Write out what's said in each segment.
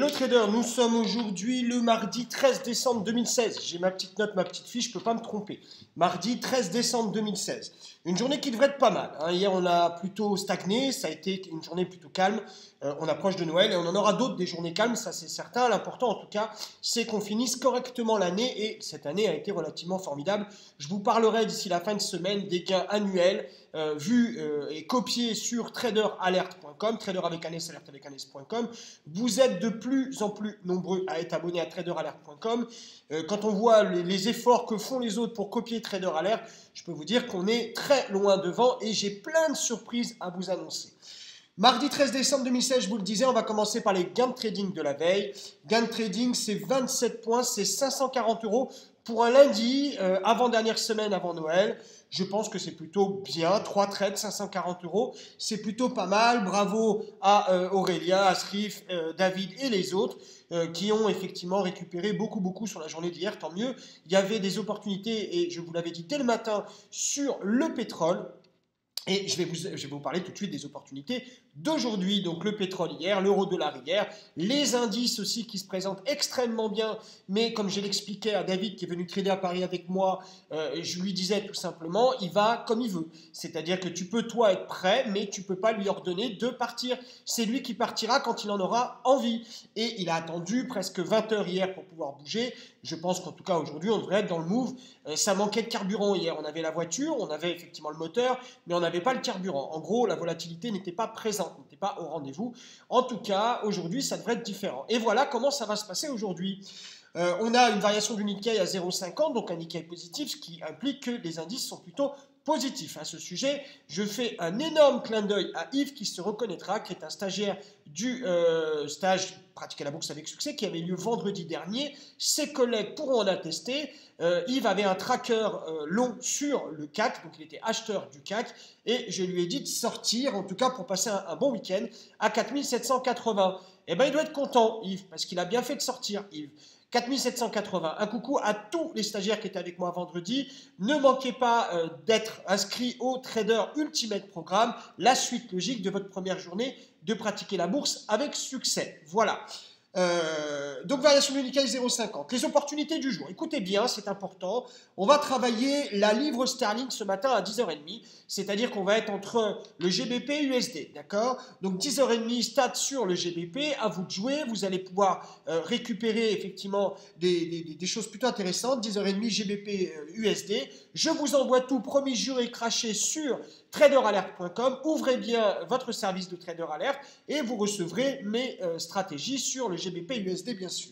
Hello trader, nous sommes aujourd'hui le mardi 13 décembre 2016. J'ai ma petite note, ma petite fiche, je ne peux pas me tromper. Mardi 13 décembre 2016. Une journée qui devrait être pas mal. Hier, on a plutôt stagné, ça a été une journée plutôt calme. On approche de Noël et on en aura d'autres des journées calmes, ça c'est certain. L'important en tout cas, c'est qu'on finisse correctement l'année et cette année a été relativement formidable. Je vous parlerai d'ici la fin de semaine des gains annuels vus et copiés sur traderalert.com, trader avec un S, alert avec un S.com. Vous êtes de plus en plus nombreux à être abonnés à traderalert.com. Quand on voit les efforts que font les autres pour copier Trader Alert, je peux vous dire qu'on est très loin devant et j'ai plein de surprises à vous annoncer. Mardi 13 décembre 2016, je vous le disais, on va commencer par les gains de trading de la veille. Gains de trading, c'est 27 points, c'est 540 euros pour un lundi, avant-dernière semaine avant Noël. Je pense que c'est plutôt bien. 3 trades, 540 euros, c'est plutôt pas mal. Bravo à Aurélien, Asrif, David et les autres qui ont effectivement récupéré beaucoup sur la journée d'hier, tant mieux. Il y avait des opportunités, et je vous l'avais dit dès le matin, sur le pétrole. Et je vais vous parler tout de suite des opportunités d'aujourd'hui. Donc le pétrole hier, l'euro-dollar hier, les indices aussi qui se présentent extrêmement bien. Mais comme je l'expliquais à David qui est venu trader à Paris avec moi, je lui disais tout simplement, il va comme il veut. C'est-à-dire que tu peux toi être prêt, mais tu ne peux pas lui ordonner de partir. C'est lui qui partira quand il en aura envie. Et il a attendu presque 20 heures hier pour pouvoir bouger. Je pense qu'en tout cas aujourd'hui, on devrait être dans le move. Ça manquait de carburant hier. On avait la voiture, on avait effectivement le moteur, mais on n'avait pas le carburant. En gros, la volatilité n'était pas présente, n'était pas au rendez-vous. En tout cas, aujourd'hui, ça devrait être différent. Et voilà comment ça va se passer aujourd'hui. On a une variation du Nikkei à 0,50, donc un Nikkei positif, ce qui implique que les indices sont plutôt positifs. À ce sujet, je fais un énorme clin d'œil à Yves qui se reconnaîtra, qui est un stagiaire du stage Pratiquer la bourse avec succès qui avait lieu vendredi dernier. Ses collègues pourront en attester. Yves avait un tracker long sur le CAC, donc il était acheteur du CAC, et je lui ai dit de sortir, en tout cas pour passer un bon week-end, à 4780. Eh bien, il doit être content, Yves, parce qu'il a bien fait de sortir, Yves. 4780. Un coucou à tous les stagiaires qui étaient avec moi vendredi. Ne manquez pas d'être inscrit au Trader Ultimate Programme, la suite logique de votre première journée de pratiquer la bourse avec succès. Voilà. Donc variation du Nikkei 0,50. Les opportunités du jour. Écoutez bien, c'est important. On va travailler la livre sterling ce matin à 10h30. C'est-à-dire qu'on va être entre le GBP et USD. D'accord? Donc 10h30, stade sur le GBP. À vous de jouer. Vous allez pouvoir récupérer effectivement des choses plutôt intéressantes. 10h30 GBP USD. Je vous envoie tout, promis, juré, craché sur traderalert.com. Ouvrez bien votre service de Trader Alert et vous recevrez mes stratégies sur le GBP USD bien sûr.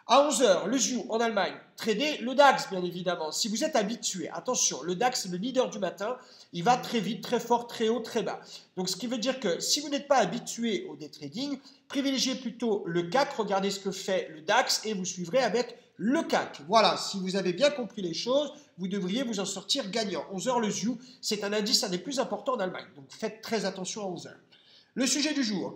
À 11h, le jour en Allemagne, trader le DAX bien évidemment. Si vous êtes habitué, attention, le DAX est le leader du matin, il va très vite, très fort, très haut, très bas. Donc ce qui veut dire que si vous n'êtes pas habitué au day trading, privilégiez plutôt le CAC, regardez ce que fait le DAX et vous suivrez avec le CAC. Voilà, si vous avez bien compris les choses, vous devriez vous en sortir gagnant. 11h le ZIU, c'est un indice un des plus importants en Allemagne. Donc faites très attention à 11h. Le sujet du jour.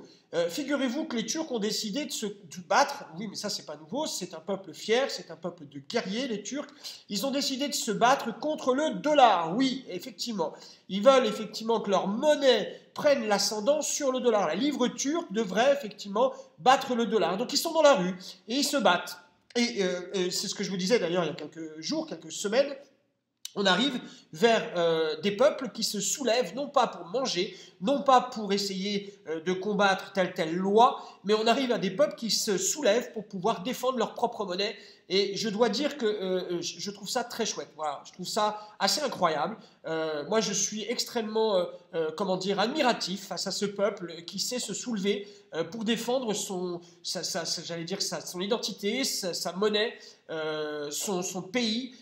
Figurez-vous que les Turcs ont décidé de se battre. Oui, mais ça, c'est pas nouveau. C'est un peuple fier, c'est un peuple de guerriers, les Turcs. Ils ont décidé de se battre contre le dollar. Oui, effectivement. Ils veulent effectivement que leur monnaie prenne l'ascendant sur le dollar. La livre turque devrait effectivement battre le dollar. Donc, ils sont dans la rue et ils se battent. Et c'est ce que je vous disais d'ailleurs il y a quelques jours, quelques semaines. On arrive vers des peuples qui se soulèvent, non pas pour manger, non pas pour essayer de combattre telle loi, mais on arrive à des peuples qui se soulèvent pour pouvoir défendre leur propre monnaie. Et je dois dire que je trouve ça très chouette. Voilà, je trouve ça assez incroyable. Moi, je suis extrêmement, admiratif face à ce peuple qui sait se soulever pour défendre son identité, sa monnaie, son pays.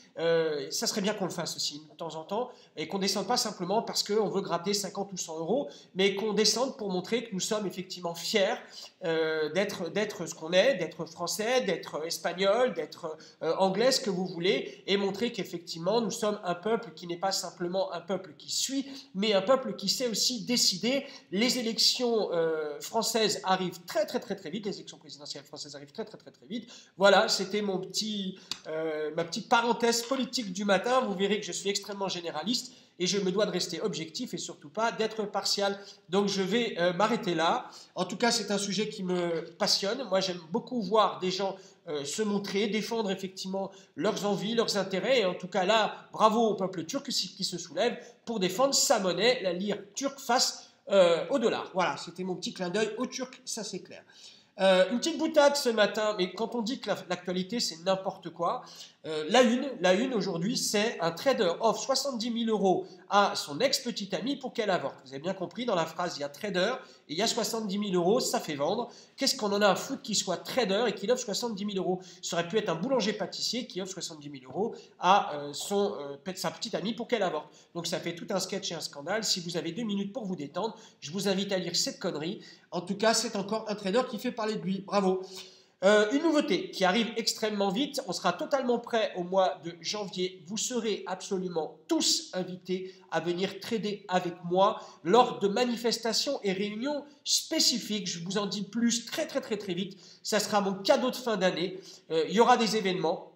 Ça serait bien qu'on le fasse aussi de temps en temps et qu'on ne descende pas simplement parce qu'on veut gratter 50 ou 100 euros, mais qu'on descende pour montrer que nous sommes effectivement fiers d'être ce qu'on est, d'être français, d'être espagnol, d'être anglais, ce que vous voulez, et montrer qu'effectivement nous sommes un peuple qui n'est pas simplement un peuple qui suit, mais un peuple qui sait aussi décider. Les élections françaises arrivent très vite, les élections présidentielles françaises arrivent très vite. Voilà, c'était ma petite parenthèse politique du matin. Vous verrez que je suis extrêmement généraliste et je me dois de rester objectif et surtout pas d'être partial. Donc je vais m'arrêter là. En tout cas, c'est un sujet qui me passionne. Moi, j'aime beaucoup voir des gens se montrer, défendre effectivement leurs envies, leurs intérêts. Et en tout cas, là, bravo au peuple turc qui se soulève pour défendre sa monnaie, la lire turque face au dollar. Voilà, c'était mon petit clin d'œil aux Turcs, ça c'est clair. Une petite boutade ce matin, mais quand on dit que l'actualité c'est n'importe quoi, la une aujourd'hui, c'est un trader offre 70 000 euros à son ex-petite amie pour qu'elle avorte. Vous avez bien compris, dans la phrase, il y a trader et il y a 70 000 euros, ça fait vendre. Qu'est-ce qu'on en a à foutre qu'il soit trader et qu'il offre 70 000 euros? Ça aurait pu être un boulanger-pâtissier qui offre 70 000 euros à sa petite amie pour qu'elle avorte. Donc ça fait tout un sketch et un scandale. Si vous avez 2 minutes pour vous détendre, je vous invite à lire cette connerie. En tout cas, c'est encore un trader qui fait parler de lui. Bravo. Une nouveauté qui arrive extrêmement vite, on sera totalement prêt au mois de janvier. Vous serez absolument tous invités à venir trader avec moi lors de manifestations et réunions spécifiques. Je vous en dis plus très vite. Ça sera mon cadeau de fin d'année. Il y aura des événements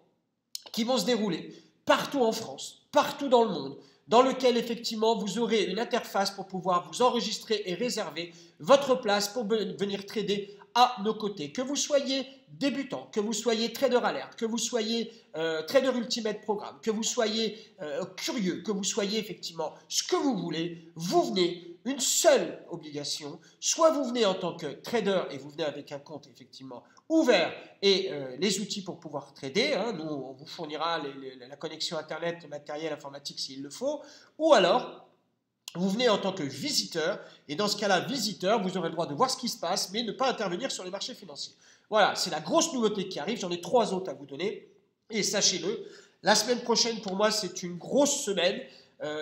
qui vont se dérouler partout en France, partout dans le monde, dans lequel effectivement vous aurez une interface pour pouvoir vous enregistrer et réserver votre place pour venir trader à nos côtés. Que vous soyez débutant, que vous soyez trader alerte, que vous soyez trader ultimate programme, que vous soyez curieux, que vous soyez effectivement ce que vous voulez, vous venez. Une seule obligation, soit vous venez en tant que trader et vous venez avec un compte effectivement ouvert et les outils pour pouvoir trader, hein, nous on vous fournira la connexion internet, le matériel informatique s'il le faut, ou alors vous venez en tant que visiteur, et dans ce cas-là, visiteur, vous aurez le droit de voir ce qui se passe, mais ne pas intervenir sur les marchés financiers. Voilà, c'est la grosse nouveauté qui arrive, j'en ai 3 autres à vous donner, et sachez-le, la semaine prochaine pour moi c'est une grosse semaine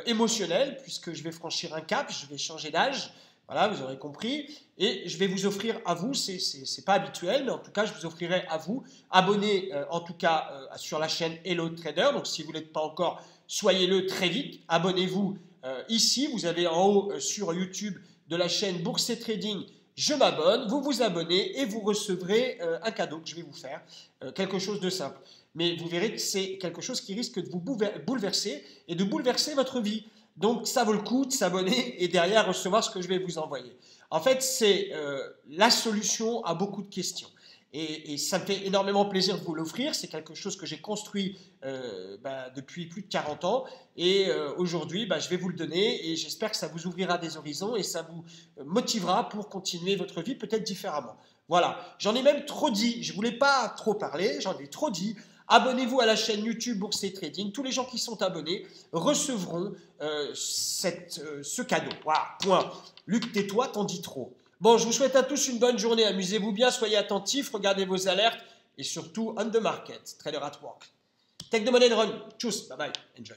émotionnelle, puisque je vais franchir un cap, je vais changer d'âge, voilà, vous aurez compris, et je vais vous offrir à vous, c'est pas habituel, mais en tout cas je vous offrirai à vous, abonnez en tout cas sur la chaîne Hello Trader, donc si vous ne l'êtes pas encore, soyez-le très vite, abonnez-vous ici, vous avez en haut sur YouTube de la chaîne Bourse et Trading, je m'abonne, vous vous abonnez et vous recevrez un cadeau que je vais vous faire, quelque chose de simple. Mais vous verrez que c'est quelque chose qui risque de vous bouleverser et de bouleverser votre vie. Donc ça vaut le coup de s'abonner et derrière recevoir ce que je vais vous envoyer. En fait, c'est la solution à beaucoup de questions. Et ça me fait énormément plaisir de vous l'offrir. C'est quelque chose que j'ai construit depuis plus de 40 ans. Et aujourd'hui, je vais vous le donner et j'espère que ça vous ouvrira des horizons et ça vous motivera pour continuer votre vie peut-être différemment. Voilà, j'en ai même trop dit. Je ne voulais pas trop parler, j'en ai trop dit. Abonnez-vous à la chaîne YouTube Bourse et Trading. Tous les gens qui sont abonnés recevront ce cadeau. Voilà, point. Luc, tais-toi, t'en dis trop. Bon, je vous souhaite à tous une bonne journée. Amusez-vous bien, soyez attentifs, regardez vos alertes et surtout on the market, trader at work. Take the money and run. Tchuss, bye bye, enjoy.